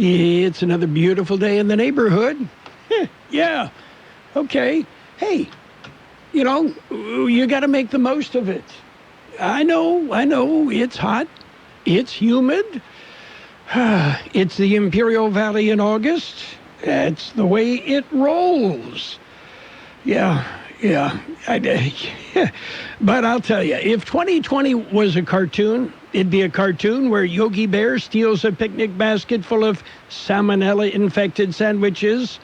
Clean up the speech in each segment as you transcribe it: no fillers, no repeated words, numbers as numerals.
It's another beautiful day in the neighborhood. Yeah. Okay. Hey, you got to make the most of it. I know. It's hot. It's humid. It's the Imperial Valley in August. That's the way it rolls. Yeah. But I'll tell you, if 2020 was a cartoon, it'd be a cartoon where Yogi Bear steals a picnic basket full of salmonella-infected sandwiches.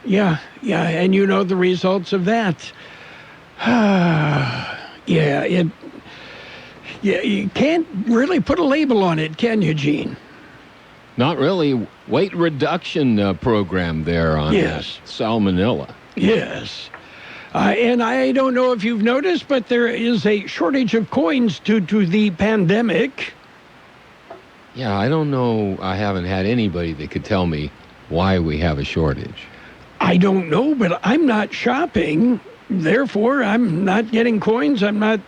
Yeah, and you know the results of that. You can't really put a label on it, can you, Gene? Not really. Weight reduction program there on salmonella. Yes. And I don't know if you've noticed, but there is a shortage of coins due to the pandemic. Yeah, I don't know. I haven't had anybody that could tell me why we have a shortage. I don't know, but I'm not shopping. Therefore, I'm not getting coins. I'm not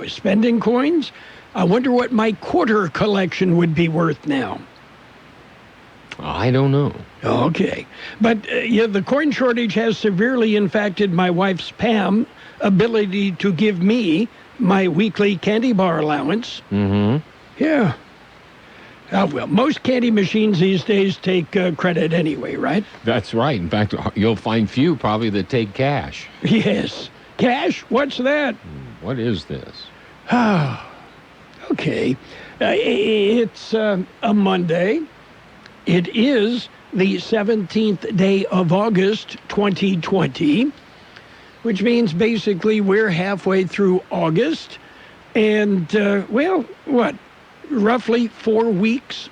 spending coins. I wonder what my quarter collection would be worth now. I don't know. Okay. But the coin shortage has severely impacted my wife's Pam ability to give me my weekly candy bar allowance. Mm-hmm. Yeah. Well, most candy machines these days take credit anyway, right? That's right. In fact, you'll find few probably that take cash. Yes. Cash? What's that? What is this? Okay. It's a Monday. It is the 17th day of August, 2020, which means basically we're halfway through August. And, roughly 4 weeks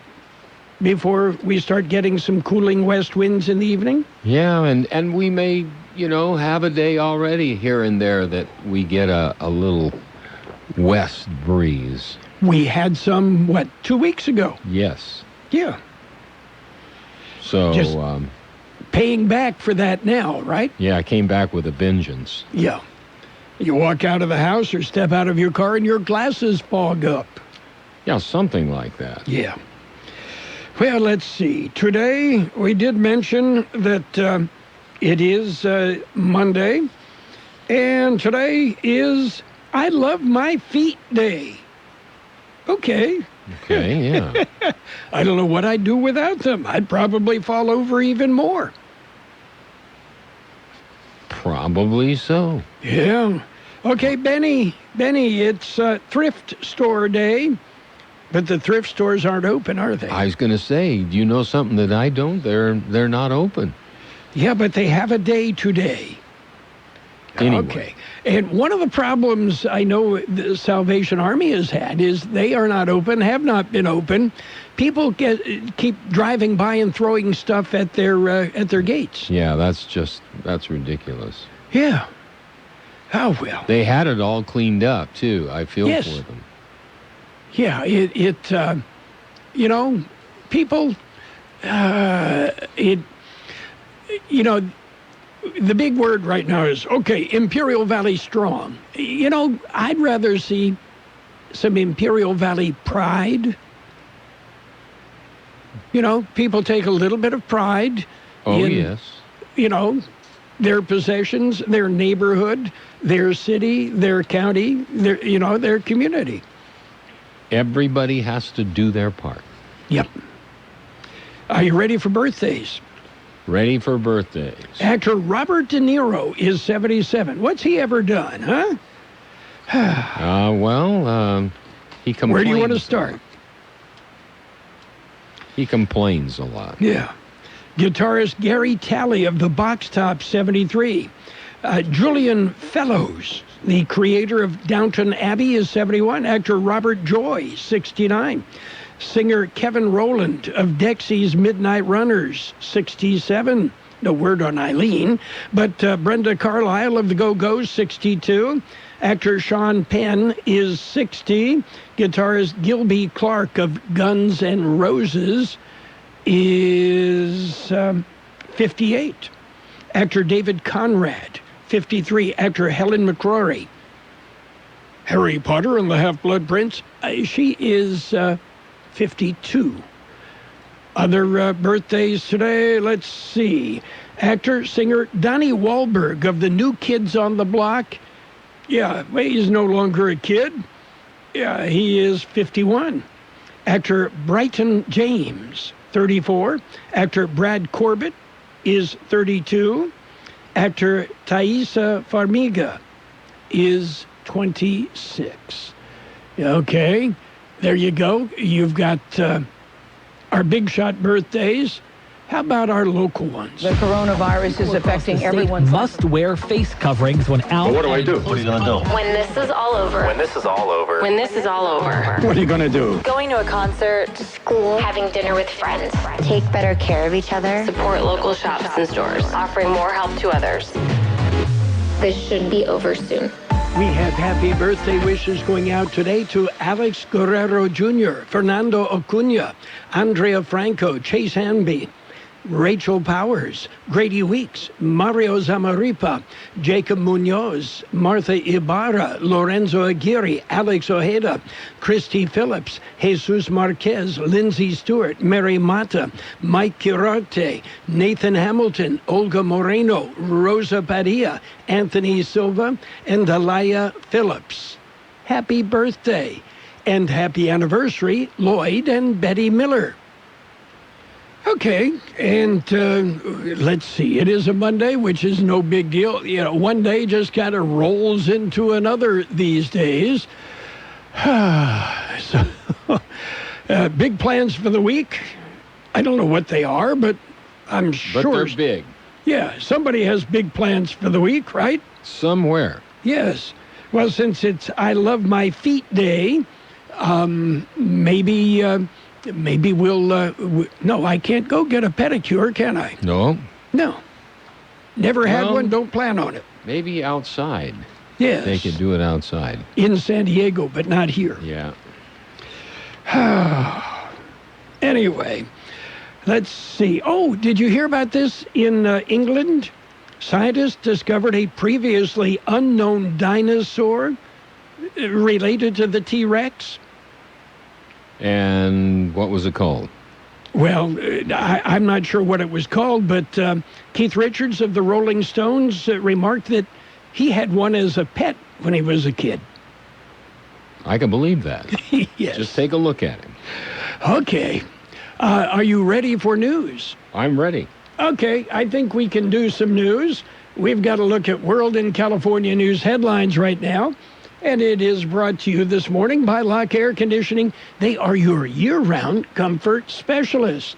before we start getting some cooling west winds in the evening? Yeah, and we may, have a day already here and there that we get a little west breeze. We had some, 2 weeks ago? Yes. Yeah. So, just paying back for that now, right? Yeah, I came back with a vengeance. Yeah. You walk out of the house or step out of your car and your glasses fog up. Yeah, something like that. Yeah. Well, let's see. Today, we did mention that it is Monday, and today is I Love My Feet Day. Okay, yeah. I don't know what I'd do without them. I'd probably fall over even more. Probably so. Yeah. Okay, Benny, it's thrift store day, but the thrift stores aren't open, are they? I was going to say, do you know something that I don't? They're not open. Yeah, but they have a day today. Anyway. Okay. And one of the problems I know the Salvation Army has had is they are not open, have not been open. People keep driving by and throwing stuff at their gates. Yeah, that's ridiculous. Yeah. Oh, well. They had it all cleaned up, too. I feel for them. Yeah, people, the big word right now is, okay, Imperial Valley strong. I'd rather see some Imperial Valley pride. People take a little bit of pride in, their possessions, their neighborhood, their city, their county, their community. Everybody has to do their part. Yep. Are you ready for birthdays? Ready for birthdays. Actor Robert De Niro is 77. What's he ever done, huh? He complains. Where do you want to start? He complains a lot. Yeah. Guitarist Gary Talley of the Box Tops, 73. Julian Fellows, the creator of Downton Abbey, is 71. Actor Robert Joy, 69. Singer Kevin Rowland of Dexy's Midnight Runners, 67. No word on Eileen. But Brenda Carlisle of the Go-Go's, 62. Actor Sean Penn is 60. Guitarist Gilby Clarke of Guns N' Roses is 58. Actor David Conrad, 53. Actor Helen McCrory, Harry Potter and the Half-Blood Prince, she is 52. Other birthdays today, let's see. Actor, singer Donnie Wahlberg of the New Kids on the Block. Yeah, well, he's no longer a kid. Yeah, he is 51. Actor Brighton James, 34. Actor Brad Corbett is 32. Actor Thaisa Farmiga is 26. Okay, there you go. You've got our big shot birthdays. How about our local ones? The coronavirus is affecting everyone's must wear face coverings when out. Well, what do I do? What are you going to do? When this is all over. When this is all over. When this is all over. What are you going to do? Going to a concert. School. Having dinner with friends. Take better care of each other. Support local shops and stores. Offering more help to others. This should be over soon. We have happy birthday wishes going out today to Alex Guerrero Jr., Fernando Acuna, Andrea Franco, Chase Hanby, Rachel Powers, Grady Weeks, Mario Zamaripa, Jacob Munoz, Martha Ibarra, Lorenzo Aguirre, Alex Ojeda, Christy Phillips, Jesus Marquez, Lindsay Stewart, Mary Mata, Mike Quirarte, Nathan Hamilton, Olga Moreno, Rosa Padilla, Anthony Silva, and Alaya Phillips. Happy birthday and happy anniversary, Lloyd and Betty Miller. Okay, and let's see. It is a Monday, which is no big deal. You know, one day just kind of rolls into another these days. So, big plans for the week. I don't know what they are, but I'm sure. But they're big. Yeah, somebody has big plans for the week, right? Somewhere. Yes. Well, since it's I Love My Feet Day, maybe we'll... no, I can't go get a pedicure, can I? No. No. Never had Well, one, don't plan on it. Maybe outside. Yes. They could do it outside. In San Diego, but not here. Yeah. Anyway, let's see. Oh, did you hear about this in England? Scientists discovered a previously unknown dinosaur related to the T-Rex. And what was it called? Well, I'm not sure what it was called, but Keith Richards of the Rolling Stones remarked that he had one as a pet when he was a kid. I can believe that. Yes. Just take a look at him. Okay. Are you ready for news? I'm ready. Okay, I think we can do some news. We've got to look at World and California news headlines right now. And it is brought to you this morning by Lock Air Conditioning. They are your year-round comfort specialist.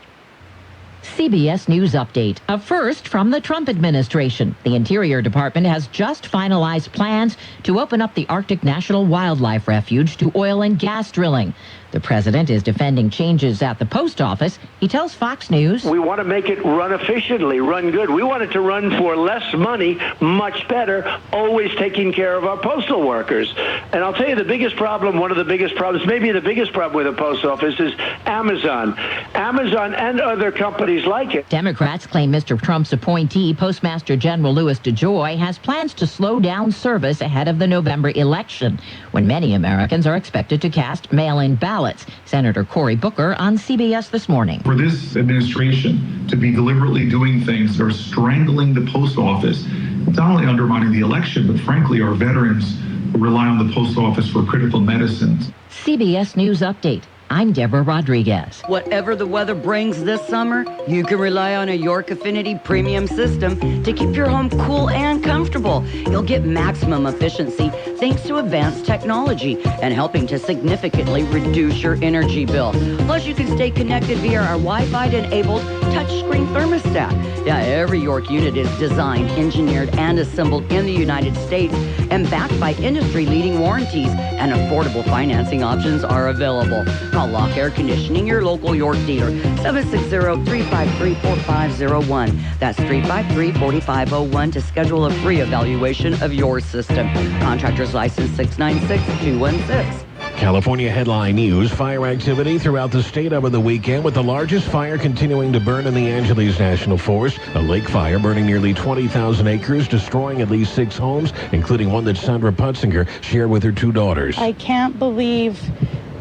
CBS News Update. A first from the Trump administration. The Interior Department has just finalized plans to open up the Arctic National Wildlife Refuge to oil and gas drilling. The president is defending changes at the post office. He tells Fox News, "We want to make it run efficiently, run good. We want it to run for less money, much better, always taking care of our postal workers." And I'll tell you the biggest problem, one of the biggest problems, maybe the biggest problem with the post office is Amazon. Amazon and other companies like it. Democrats claim Mr. Trump's appointee, Postmaster General Louis DeJoy, has plans to slow down service ahead of the November election, when many Americans are expected to cast mail-in ballots. Senator Cory Booker on CBS This Morning. For this administration to be deliberately doing things that are strangling the post office, not only undermining the election, but frankly, our veterans who rely on the post office for critical medicines. CBS News Update. I'm Deborah Rodriguez. Whatever the weather brings this summer, you can rely on a York Affinity premium system to keep your home cool and comfortable. You'll get maximum efficiency thanks to advanced technology and helping to significantly reduce your energy bill. Plus, you can stay connected via our Wi-Fi-enabled touchscreen thermostat. Yeah, every York unit is designed, engineered, and assembled in the United States and backed by industry-leading warranties, and affordable financing options are available. Call Lock Air Conditioning, your local York dealer, 760-353-4501. That's 353-4501 to schedule a free evaluation of your system. Contractor's license 696-216. California headline news: fire activity throughout the state over the weekend, with the largest fire continuing to burn in the Angeles National Forest. A lake fire burning nearly 20,000 acres, destroying at least 6 homes, including one that Sandra Putzinger shared with her 2 daughters. I can't believe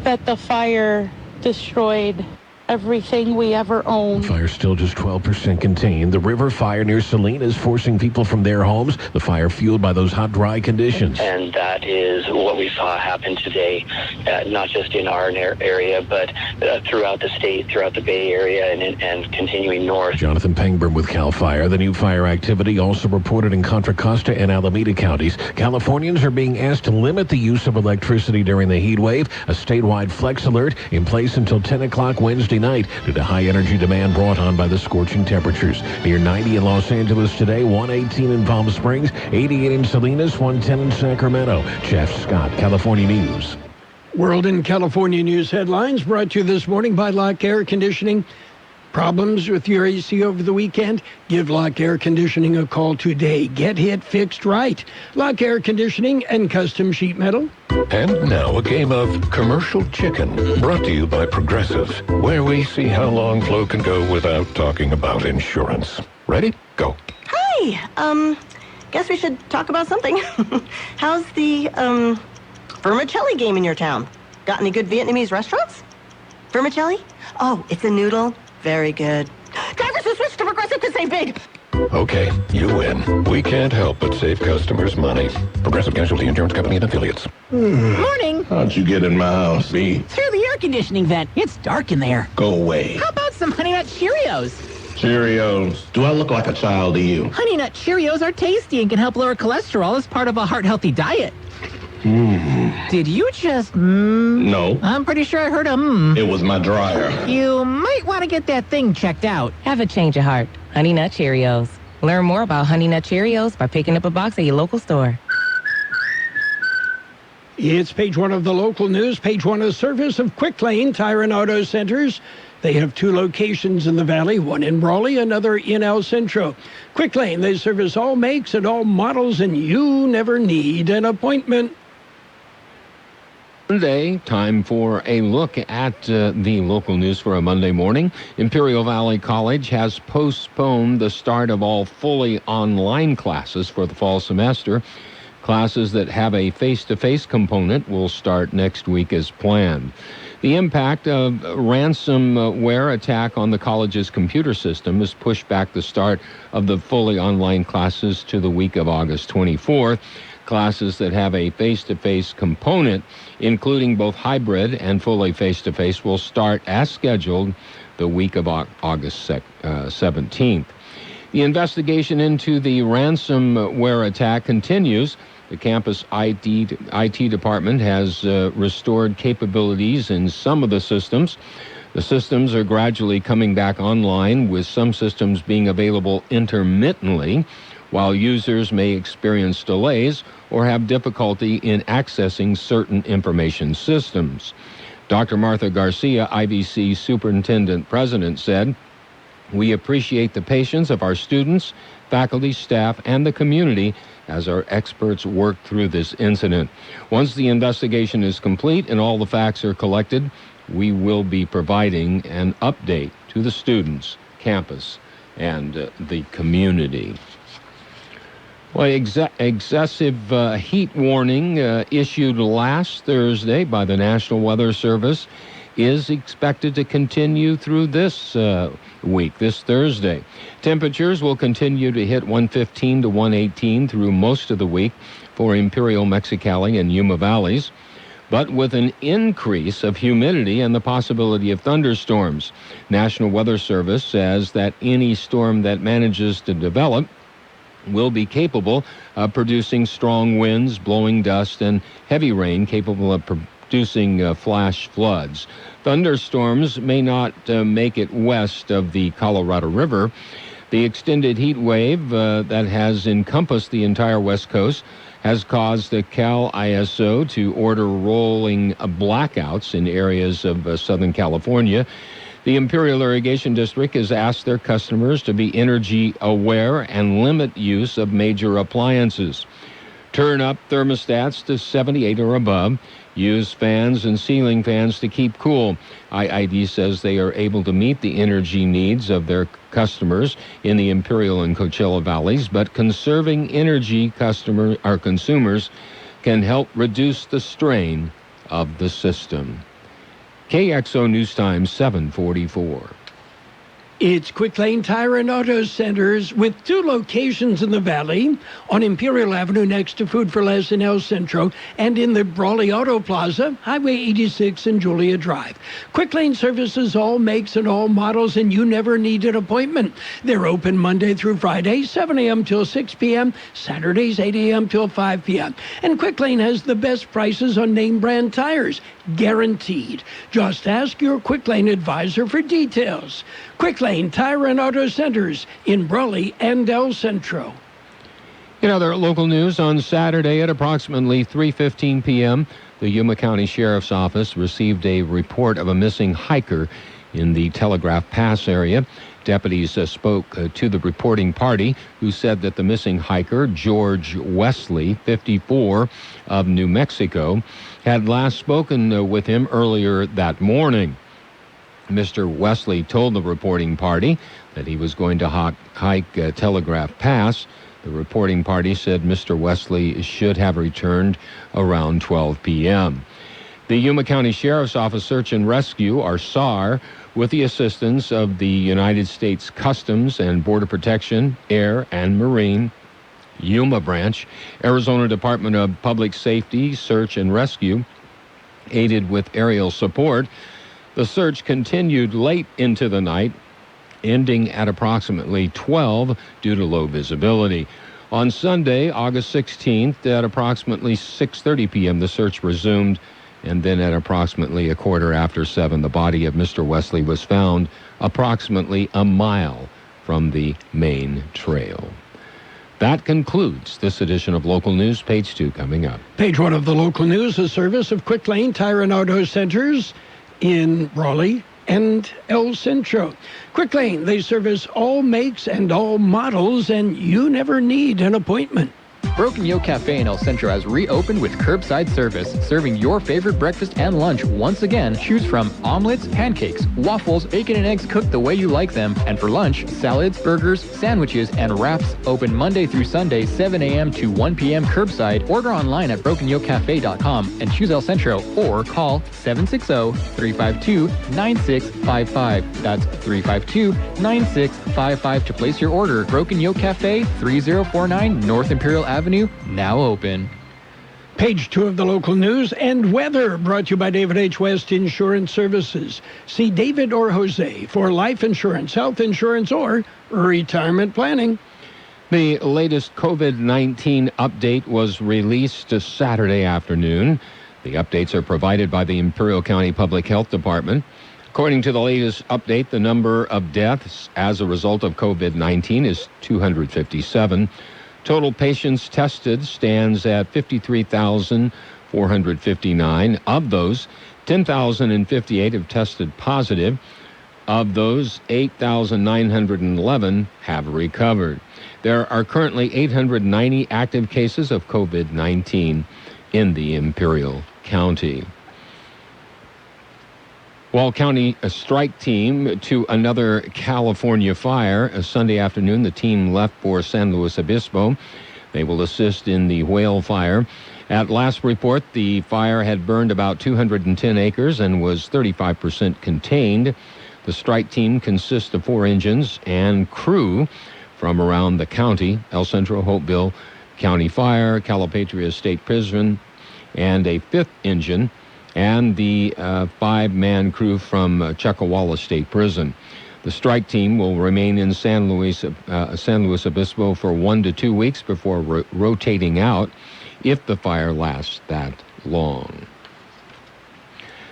that the fire destroyed everything we ever owned. Fire still just 12% contained. The river fire near Selena is forcing people from their homes. The fire fueled by those hot, dry conditions. And that is what we saw happen today, not just in our area, but throughout the state, throughout the Bay Area, and continuing north. Jonathan Pangburn with CAL FIRE. The new fire activity also reported in Contra Costa and Alameda counties. Californians are being asked to limit the use of electricity during the heat wave. A statewide flex alert in place until 10 o'clock Wednesday night due to high energy demand brought on by the scorching temperatures. Near 90 in Los Angeles today, 118 in Palm Springs, 88 in Salinas, 110 in Sacramento. Jeff Scott, California News. World in California News headlines brought to you this morning by Lock Air Conditioning. Problems with your AC over the weekend? Give Lock Air Conditioning a call today. Get it fixed right. Lock Air Conditioning and Custom Sheet Metal. And now a game of Commercial Chicken, brought to you by Progressive, where we see how long Flo can go without talking about insurance. Ready? Go. Hi. Guess we should talk about something. How's the, vermicelli game in your town? Got any good Vietnamese restaurants? Vermicelli? Oh, it's a noodle. Very good. Drivers who switch to Progressive to save big. Okay, you win. We can't help but save customers money. Progressive Casualty Insurance Company and Affiliates. Morning. How'd you get in my house, B? Through the air conditioning vent. It's dark in there. Go away. How about some Honey Nut Cheerios? Cheerios. Do I look like a child to you? Honey Nut Cheerios are tasty and can help lower cholesterol as part of a heart-healthy diet. Did you just No. I'm pretty sure I heard a It was my dryer. You might want to get that thing checked out. Have a change of heart. Honey Nut Cheerios. Learn more about Honey Nut Cheerios by picking up a box at your local store. It's page one of the local news. Page one of service of Quick Lane Tire and Auto Centers. They have two locations in the valley, one in Brawley, another in El Centro. Quick Lane, they service all makes and all models, and you never need an appointment. Monday, time for a look at the local news for a Monday morning. Imperial Valley College has postponed the start of all fully online classes for the fall semester. Classes that have a face-to-face component will start next week as planned. The impact of ransomware attack on the college's computer system has pushed back the start of the fully online classes to the week of August 24th. Classes that have a face-to-face component, including both hybrid and fully face-to-face, will start as scheduled the week of August 17th. The investigation into the ransomware attack continues. The campus IT department has restored capabilities in some of the systems. The systems are gradually coming back online, with some systems being available intermittently, while users may experience delays or have difficulty in accessing certain information systems. Dr. Martha Garcia, IVC Superintendent President, said, "We appreciate the patience of our students, faculty, staff, and the community as our experts work through this incident. Once the investigation is complete and all the facts are collected, we will be providing an update to the students, campus, and the community." Well, excessive heat warning issued last Thursday by the National Weather Service is expected to continue through this week, this Thursday. Temperatures will continue to hit 115 to 118 through most of the week for Imperial, Mexicali, and Yuma Valleys, but with an increase of humidity and the possibility of thunderstorms. National Weather Service says that any storm that manages to develop will be capable of producing strong winds, blowing dust, and heavy rain capable of producing flash floods. Thunderstorms may not make it west of the Colorado River. The extended heat wave that has encompassed the entire West Coast has caused the Cal ISO to order rolling blackouts in areas of Southern California. The Imperial Irrigation District has asked their customers to be energy aware and limit use of major appliances. Turn up thermostats to 78 or above. Use fans and ceiling fans to keep cool. IID says they are able to meet the energy needs of their customers in the Imperial and Coachella Valleys, but conserving energy consumers can help reduce the strain of the system. KXO News Time 744. It's Quick Lane Tire and Auto Centers with 2 locations in the Valley, on Imperial Avenue next to Food for Less in El Centro, and in the Brawley Auto Plaza, Highway 86 and Julia Drive. Quick Lane services all makes and all models, and you never need an appointment. They're open Monday through Friday, 7 a.m. till 6 p.m., Saturdays 8 a.m. till 5 p.m. And Quick Lane has the best prices on name brand tires, guaranteed. Just ask your Quick Lane advisor for details. Quick Lane Tire and Auto Centers in Brawley and El Centro. In other local news, on Saturday at approximately 3:15 p.m., the Yuma County Sheriff's Office received a report of a missing hiker in the Telegraph Pass area. Deputies spoke to the reporting party, who said that the missing hiker, George Wesley, 54, of New Mexico, had last spoken with him earlier that morning. Mr. Wesley told the reporting party that he was going to hike Telegraph Pass. The reporting party said Mr. Wesley should have returned around 12 p.m. The Yuma County Sheriff's Office Search and Rescue, or SAR, with the assistance of the United States Customs and Border Protection, Air and Marine, Yuma Branch, Arizona Department of Public Safety Search and Rescue, aided with aerial support. The search continued late into the night, ending at approximately 12 due to low visibility. On Sunday, August 16th, at approximately 6:30 p.m., the search resumed, and then at approximately 7:15, the body of Mr. Wesley was found approximately a mile from the main trail. That concludes this edition of Local News. Page 2 coming up. Page 1 of the local news, a service of Quick Lane Tire and Auto Centers in Raleigh and El Centro. Quick Lane, they service all makes and all models, and you never need an appointment. Broken Yo Cafe in El Centro has reopened with curbside service, serving your favorite breakfast and lunch once again. Choose from omelets, pancakes, waffles, bacon and eggs cooked the way you like them. And for lunch, salads, burgers, sandwiches, and wraps. Open Monday through Sunday, 7 a.m. to 1 p.m. curbside. Order online at brokenyocafe.com and choose El Centro, or call 760-352-9655. That's 352-9655 to place your order. Broken Yo Cafe, 3049 North Imperial Avenue, now open. Page 2 of the local news and weather, brought to you by David H. West Insurance Services. See David or Jose for life insurance, health insurance, or retirement planning. The latest COVID-19 update was released Saturday afternoon. The updates are provided by the Imperial County Public Health Department. According to the latest update, the number of deaths as a result of COVID-19 is 257. Total patients tested stands at 53,459. Of those, 10,058 have tested positive. Of those, 8,911 have recovered. There are currently 890 active cases of COVID-19 in the Imperial County. Wall County strike team to another California fire. Sunday afternoon, the team left for San Luis Obispo. They will assist in the Whale fire. At last report, the fire had burned about 210 acres and was 35% contained. The strike team consists of 4 engines and crew from around the county: El Centro, Hopeville County Fire, Calipatria State Prison, and a 5th engine, and the 5-man crew from Chuckawalla State Prison. The strike team will remain in San Luis Obispo for 1 to 2 weeks before rotating out if the fire lasts that long.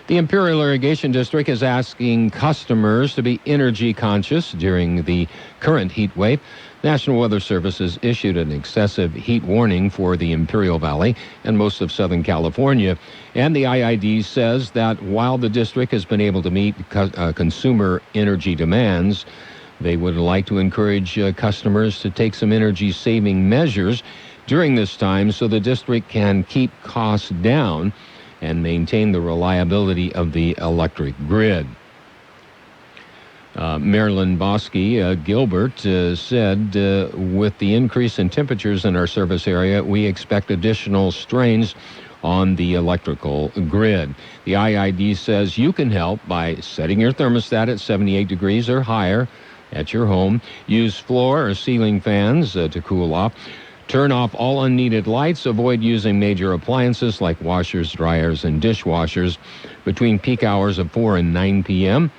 The Imperial Irrigation District is asking customers to be energy conscious during the current heat wave. National Weather Service has issued an excessive heat warning for the Imperial Valley and most of Southern California. And the IID says that while the district has been able to meet consumer energy demands, they would like to encourage customers to take some energy-saving measures during this time so the district can keep costs down and maintain the reliability of the electric grid. Marilyn Bosky-Gilbert said, with the increase in temperatures in our service area, we expect additional strains on the electrical grid. The IID says you can help by setting your thermostat at 78 degrees or higher at your home. Use floor or ceiling fans to cool off. Turn off all unneeded lights. Avoid using major appliances like washers, dryers, and dishwashers between peak hours of 4 and 9 p.m.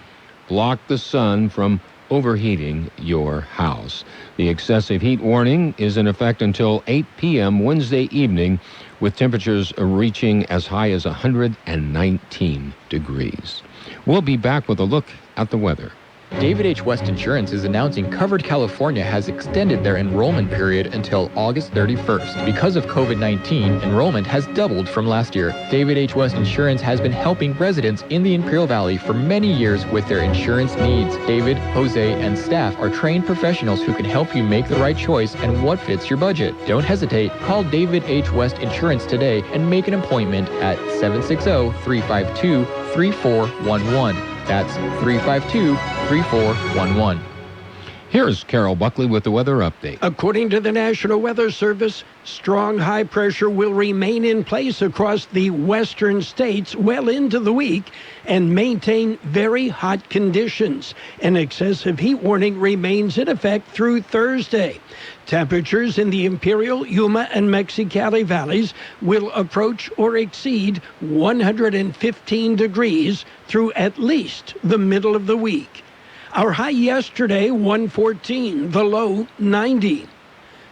Block the sun from overheating your house. The excessive heat warning is in effect until 8 p.m. Wednesday evening, with temperatures reaching as high as 119 degrees. We'll be back with a look at the weather. David H. West Insurance is announcing Covered California has extended their enrollment period until August 31st. Because of COVID-19, enrollment has doubled from last year. David H. West Insurance has been helping residents in the Imperial Valley for many years with their insurance needs. David, Jose, and staff are trained professionals who can help you make the right choice and what fits your budget. Don't hesitate. Call David H. West Insurance today and make an appointment at 760-352-3411. That's 352-3411. Here's Carroll Buckley with the weather update. According to the National Weather Service, strong high pressure will remain in place across the western states well into the week and maintain very hot conditions. An excessive heat warning remains in effect through Thursday. Temperatures in the Imperial, Yuma, and Mexicali valleys will approach or exceed 115 degrees through at least the middle of the week. Our high yesterday, 114, the low, 90.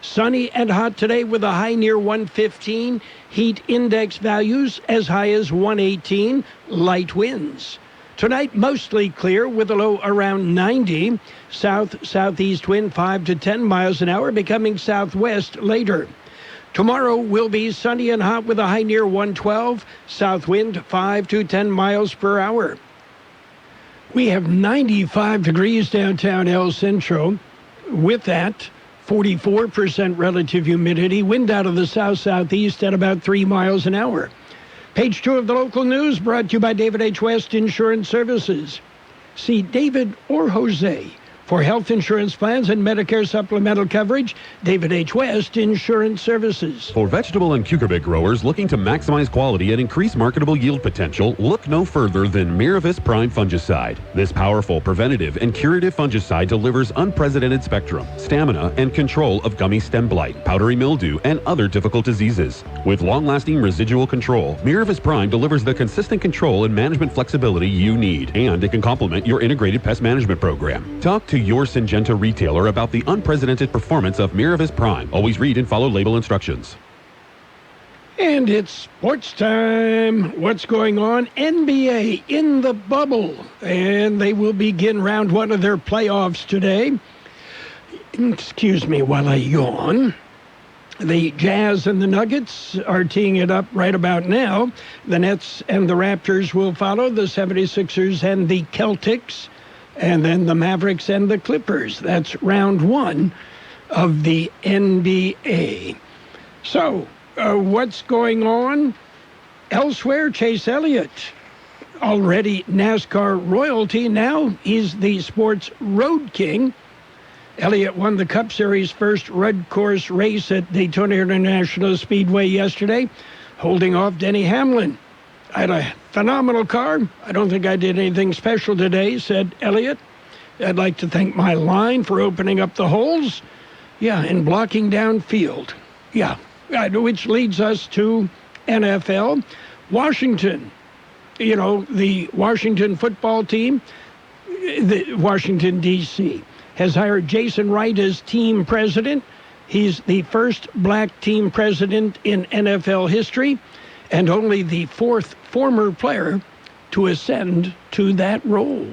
Sunny and hot today with a high near 115. Heat index values as high as 118. Light winds. Tonight, mostly clear with a low around 90. South-southeast wind 5 to 10 miles an hour, becoming southwest later. Tomorrow will be sunny and hot with a high near 112. South wind 5 to 10 miles per hour. We have 95 degrees downtown El Centro. With that, 44% relative humidity. Wind out of the south-southeast at about 3 miles an hour. Page 2 of the local news brought to you by David H. West Insurance Services. See David or Jose for health insurance plans and Medicare supplemental coverage. David H. West Insurance Services. For vegetable and cucurbit growers looking to maximize quality and increase marketable yield potential, look no further than Miravis Prime fungicide. This powerful preventative and curative fungicide delivers unprecedented spectrum, stamina, and control of gummy stem blight, powdery mildew, and other difficult diseases. With long-lasting residual control, Miravis Prime delivers the consistent control and management flexibility you need, and it can complement your integrated pest management program. Talk to your Syngenta retailer about the unprecedented performance of Miravis Prime. Always read and follow label instructions. And it's sports time. What's going on? NBA in the bubble. And they will begin round one of their playoffs today. Excuse me while I yawn. The Jazz and the Nuggets are teeing it up right about now. The Nets and the Raptors will follow. The 76ers and the Celtics. And then the Mavericks and the Clippers. That's round one of the NBA. So, what's going on elsewhere? Chase Elliott, already NASCAR royalty. Now he's the sports road king. Elliott won the Cup Series' first road course race at Daytona International Speedway yesterday, holding off Denny Hamlin. I had a phenomenal car. I don't think I did anything special today, said Elliott. I'd like to thank my line for opening up the holes. Yeah, and blocking downfield. Yeah, which leads us to NFL. Washington, the Washington football team, the Washington, D.C., has hired Jason Wright as team president. He's the first black team president in NFL history, and only the fourth former player to ascend to that role.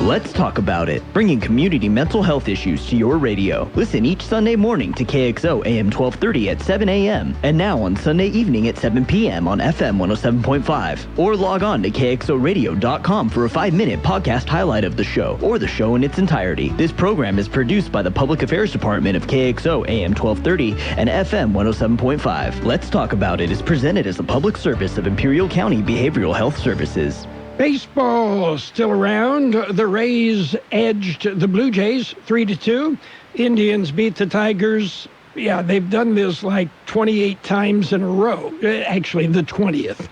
Let's talk about it. Bringing community mental health issues to your radio. Listen each Sunday morning to Kxo AM 1230 at 7 a.m. and now on Sunday evening at 7 p.m. on FM 107.5. Or log on to kxoradio.com for a 5-minute podcast highlight of the show or the show in its entirety. This program is produced by the Public Affairs Department of Kxo AM 1230 and FM 107.5. Let's Talk About It is presented as a public service of Imperial County Behavioral Health Services. Baseball still around. The Rays edged the Blue Jays 3-2. Indians beat the Tigers Yeah, they've done this like 28 times in a row. Actually, the 20th.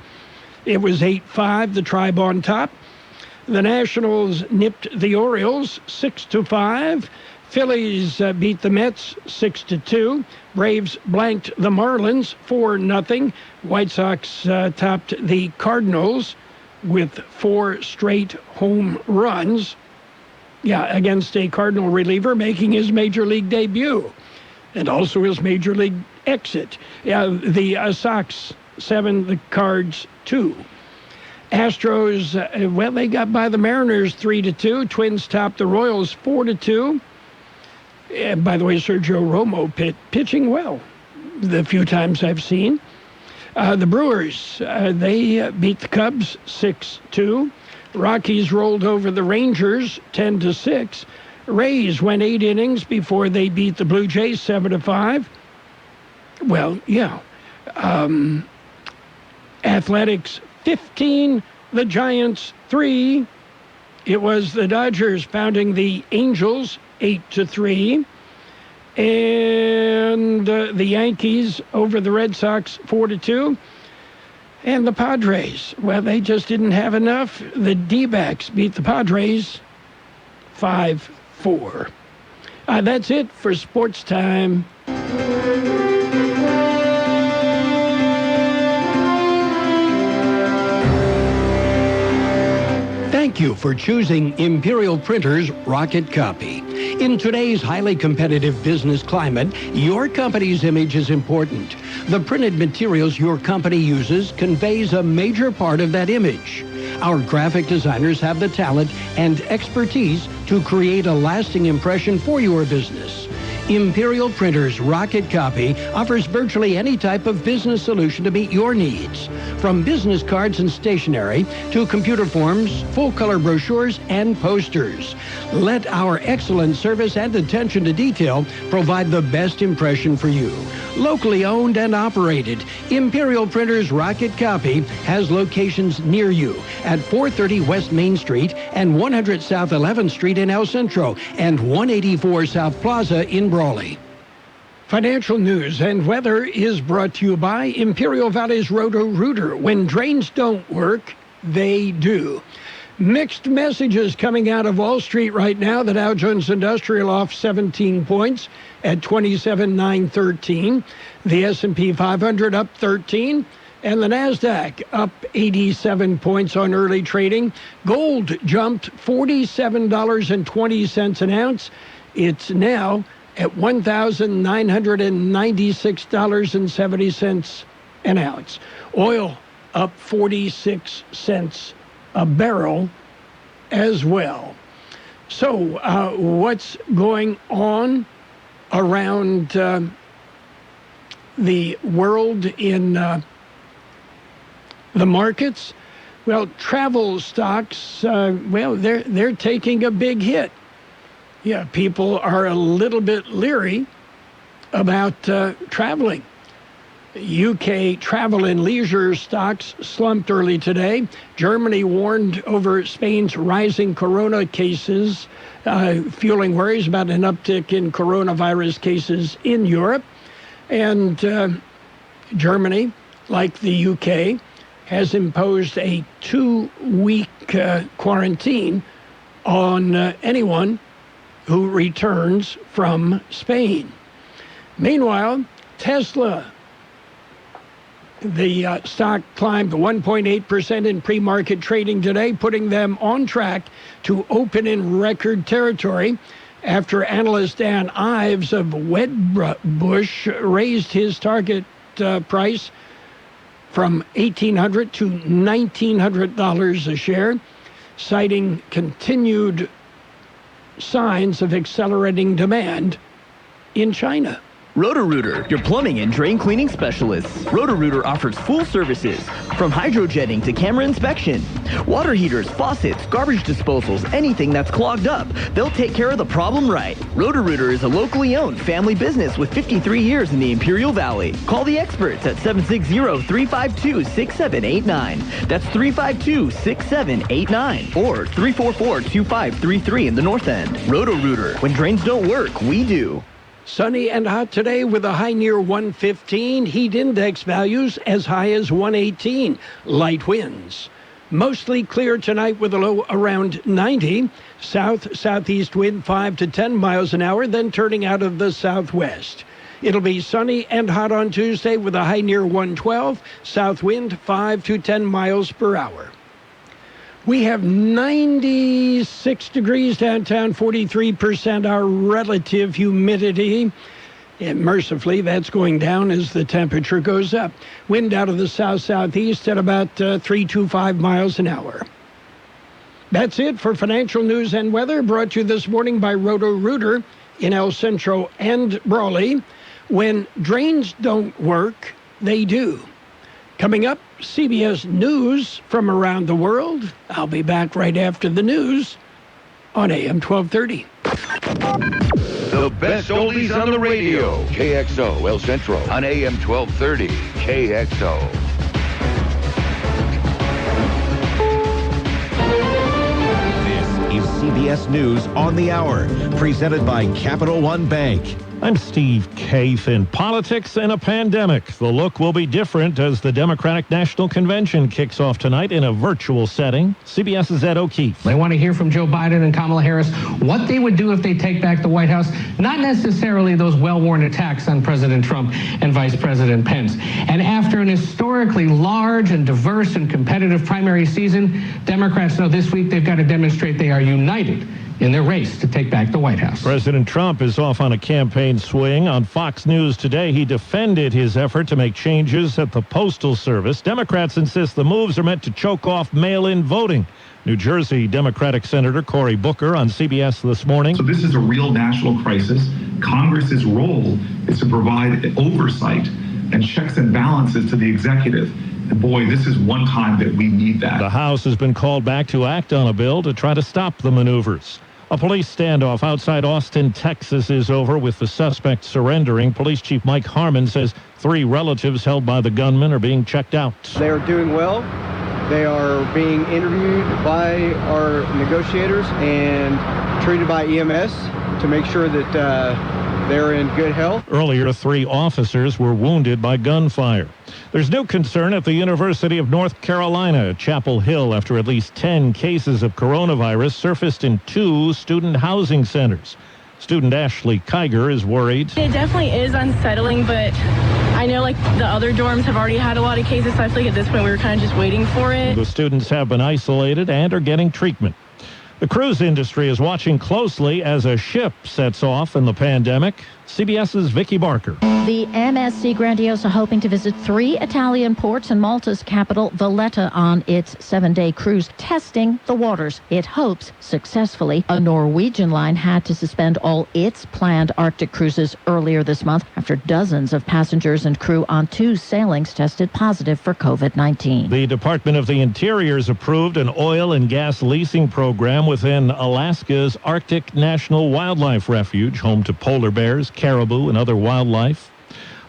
It was 8-5, the Tribe on top. The Nationals nipped the Orioles 6-5. Phillies beat the Mets 6-2. Braves blanked the Marlins 4-0. White Sox topped the Cardinals with 4 straight home runs. Yeah, against a Cardinal reliever making his Major League debut and also his Major League exit. Yeah, the Sox 7, the Cards 2. Astros, well, they got by the Mariners 3-2. Twins topped the Royals 4-2. By the way, Sergio Romo pitching well the few times I've seen. The Brewers, they beat the Cubs 6-2. Rockies rolled over the Rangers 10-6. Rays went 8 innings before they beat the Blue Jays 7-5. Well, yeah. Athletics 15, the Giants 3. It was the Dodgers pounding the Angels 8-3. And the Yankees over the Red Sox 4-2. And the Padres, well, they just didn't have enough. The D-backs beat the Padres 5-4. That's it for Sports Time. Thank you for choosing Imperial Printers Rocket Copy. In today's highly competitive business climate, your company's image is important. The printed materials your company uses conveys a major part of that image. Our graphic designers have the talent and expertise to create a lasting impression for your business. Imperial Printers Rocket Copy offers virtually any type of business solution to meet your needs. From business cards and stationery to computer forms, full-color brochures, and posters. Let our excellent service and attention to detail provide the best impression for you. Locally owned and operated, Imperial Printers Rocket Copy has locations near you at 430 West Main Street and 100 South 11th Street in El Centro and 184 South Plaza in Brawley. Financial news and weather is brought to you by Imperial Valley's Roto-Rooter. When drains don't work, they do. Mixed messages coming out of Wall Street right now. The Dow Jones Industrial off 17 points at 27,913. The S&P 500 up 13. And the NASDAQ up 87 points on early trading. Gold jumped $47.20 an ounce. It's now at $1,996.70 an ounce. Oil up 46 cents a barrel as well. So what's going on around the world in the markets? Well, travel stocks, they're taking a big hit. Yeah, people are a little bit leery about traveling. UK travel and leisure stocks slumped early today. Germany warned over Spain's rising corona cases, fueling worries about an uptick in coronavirus cases in Europe. And Germany, like the UK, has imposed a 2-week quarantine on anyone who returns from Spain. Meanwhile, Tesla, the stock climbed 1.8% in pre-market trading today, putting them on track to open in record territory after analyst Dan Ives of Wedbush raised his target price from $1,800 to $1,900 a share, citing continued signs of accelerating demand in China. Roto-Rooter, your plumbing and drain cleaning specialists. Roto-Rooter offers full services, from hydrojetting to camera inspection. Water heaters, faucets, garbage disposals, anything that's clogged up. They'll take care of the problem right. Roto-Rooter is a locally owned family business with 53 years in the Imperial Valley. Call the experts at 760-352-6789. That's 352-6789 or 344-2533 in the North End. Roto-Rooter, when drains don't work, we do. Sunny and hot today with a high near 115. Heat index values as high as 118. Light winds. Mostly clear tonight with a low around 90. South-southeast wind 5 to 10 miles an hour, then turning out of the southwest. It'll be sunny and hot on Tuesday with a high near 112. South wind 5 to 10 miles per hour. We have 96 degrees downtown, 43% our relative humidity. And mercifully, that's going down as the temperature goes up. Wind out of the south-southeast at about 325 miles an hour. That's it for financial news and weather, brought to you this morning by Roto-Rooter in El Centro and Brawley. When drains don't work, they do. Coming up, CBS News from around the world. I'll be back right after the news on AM 1230. The best oldies on the radio. KXO El Centro on AM 1230. KXO. This is CBS News on the Hour, presented by Capital One Bank. I'm Steve Kaith. In politics and a pandemic, the look will be different as the Democratic National Convention kicks off tonight in a virtual setting. CBS's Ed O'Keefe. They want to hear from Joe Biden and Kamala Harris what they would do if they take back the White House, not necessarily those well-worn attacks on President Trump and Vice President Pence. And after an historically large and diverse and competitive primary season, Democrats know this week they've got to demonstrate they are united in their race to take back the White House. President Trump is off on a campaign swing. On Fox News today, he defended his effort to make changes at the Postal Service. Democrats insist the moves are meant to choke off mail-in voting. New Jersey Democratic Senator Cory Booker on CBS This Morning. So this is a real national crisis. Congress's role is to provide oversight and checks and balances to the executive. And boy, this is one time that we need that. The House has been called back to act on a bill to try to stop the maneuvers. A police standoff outside Austin, Texas is over with the suspect surrendering. Police Chief Mike Harmon says 3 relatives held by the gunman are being checked out. They are doing well. They are being interviewed by our negotiators and treated by EMS to make sure that they're in good health. Earlier, 3 officers were wounded by gunfire. There's new concern at the University of North Carolina at Chapel Hill after at least 10 cases of coronavirus surfaced in 2 student housing centers. Student Ashley Kiger is worried. It definitely is unsettling, but I know like the other dorms have already had a lot of cases, so I feel like at this point we were kind of just waiting for it. The students have been isolated and are getting treatment. The cruise industry is watching closely as a ship sets off in the pandemic. CBS's Vicki Barker. The MSC Grandiosa hoping to visit 3 Italian ports and Malta's capital, Valletta, on its 7-day cruise, testing the waters. It hopes successfully. A Norwegian line had to suspend all its planned Arctic cruises earlier this month after dozens of passengers and crew on 2 sailings tested positive for COVID-19. The Department of the Interior has approved an oil and gas leasing program within Alaska's Arctic National Wildlife Refuge, home to polar bears, caribou, and other wildlife.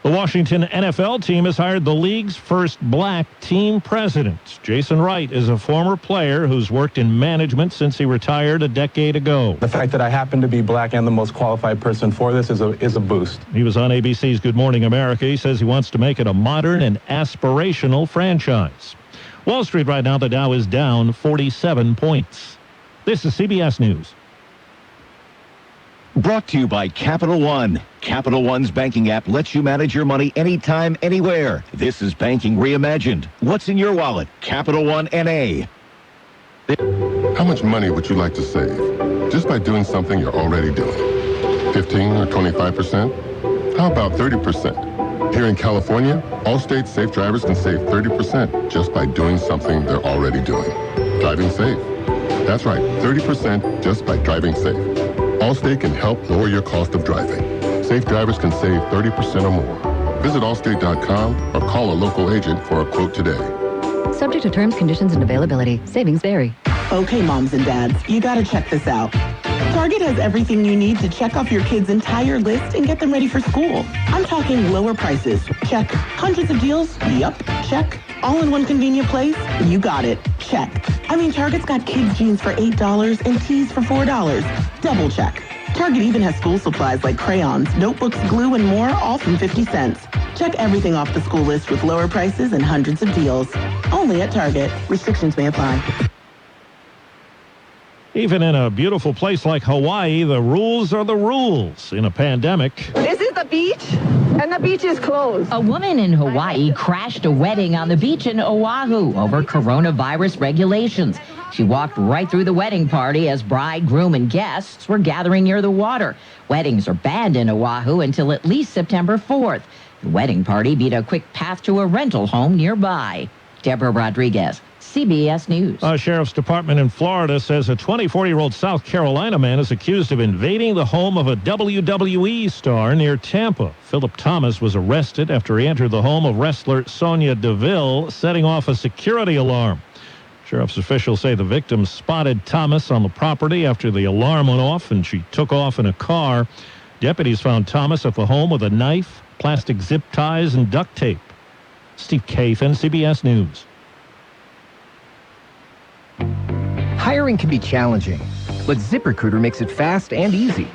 The Washington NFL team has hired the league's first black team president. Jason Wright is a former player who's worked in management since he retired a decade ago. The fact that I happen to be black and the most qualified person for this is a boost. He was on ABC's Good Morning America. He says he wants to make it a modern and aspirational franchise. Wall Street right now, the Dow is down 47 points. This is CBS News. Brought to you by Capital One. Capital One's banking app lets you manage your money anytime, anywhere. This is banking reimagined. What's in your wallet? Capital One N.A. How much money would you like to save just by doing something you're already doing? 15 or 25%? How about 30%? Here in California, all states safe drivers can save 30% just by doing something they're already doing. Driving safe. That's right, 30% just by driving safe. Allstate can help lower your cost of driving. Safe drivers can save 30% or more. Visit allstate.com or call a local agent for a quote today. Subject to terms, conditions, and availability. Savings vary. Okay, moms and dads, you gotta check this out. Target has everything you need to check off your kids' entire list and get them ready for school. I'm talking lower prices. Check. Hundreds of deals? Yup. Check. All in one convenient place? You got it. Check. I mean, Target's got kids' jeans for $8 and tees for $4. Double check. Target even has school supplies like crayons, notebooks, glue, and more, all from 50 cents. Check everything off the school list with lower prices and hundreds of deals. Only at Target. Restrictions may apply. Even in a beautiful place like Hawaii, the rules are the rules in a pandemic. This is the beach, and the beach is closed. A woman in Hawaii crashed a wedding on the beach in Oahu over coronavirus regulations. She walked right through the wedding party as bride, groom, and guests were gathering near the water. Weddings are banned in Oahu until at least September 4th. The wedding party beat a quick path to a rental home nearby. Deborah Rodriguez, CBS News. A sheriff's department in Florida says a 24-year-old South Carolina man is accused of invading the home of a WWE star near Tampa. Philip Thomas was arrested after he entered the home of wrestler Sonya Deville, setting off a security alarm. Sheriff's officials say the victim spotted Thomas on the property after the alarm went off and she took off in a car. Deputies found Thomas at the home with a knife, plastic zip ties, and duct tape. Steve Kathan, CBS News. Hiring can be challenging, but ZipRecruiter makes it fast and easy.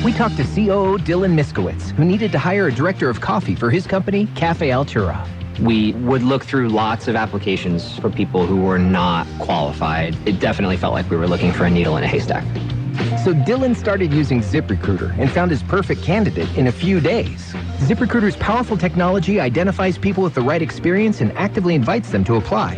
We talked to COO Dylan Miskowitz, who needed to hire a director of coffee for his company, Cafe Altura. We would look through lots of applications for people who were not qualified. It definitely felt like we were looking for a needle in a haystack. So Dylan started using ZipRecruiter and found his perfect candidate in a few days. ZipRecruiter's powerful technology identifies people with the right experience and actively invites them to apply,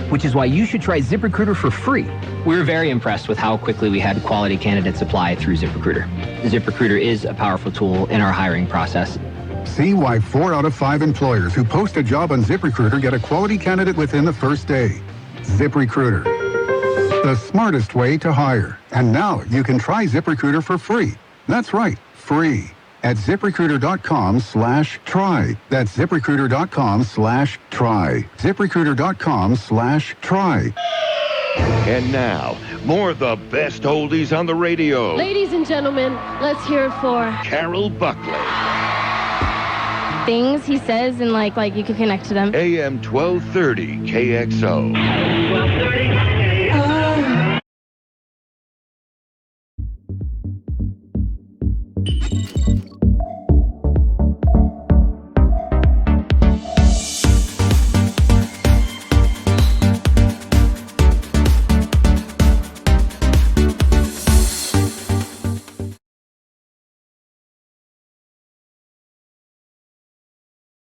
which is why you should try ZipRecruiter for free. We were very impressed with how quickly we had quality candidates apply through ZipRecruiter. ZipRecruiter is a powerful tool in our hiring process. See why 4 out of 5 employers who post a job on ZipRecruiter get a quality candidate within the first day. ZipRecruiter, the smartest way to hire. And now you can try ZipRecruiter for free. That's right, free. At ZipRecruiter.com/try. That's ZipRecruiter.com/try. ZipRecruiter.com/try. And now, more of the best oldies on the radio. Ladies and gentlemen, let's hear it for Carroll Buckley. Things he says and like you can connect to them. AM 1230 KXO. 1230.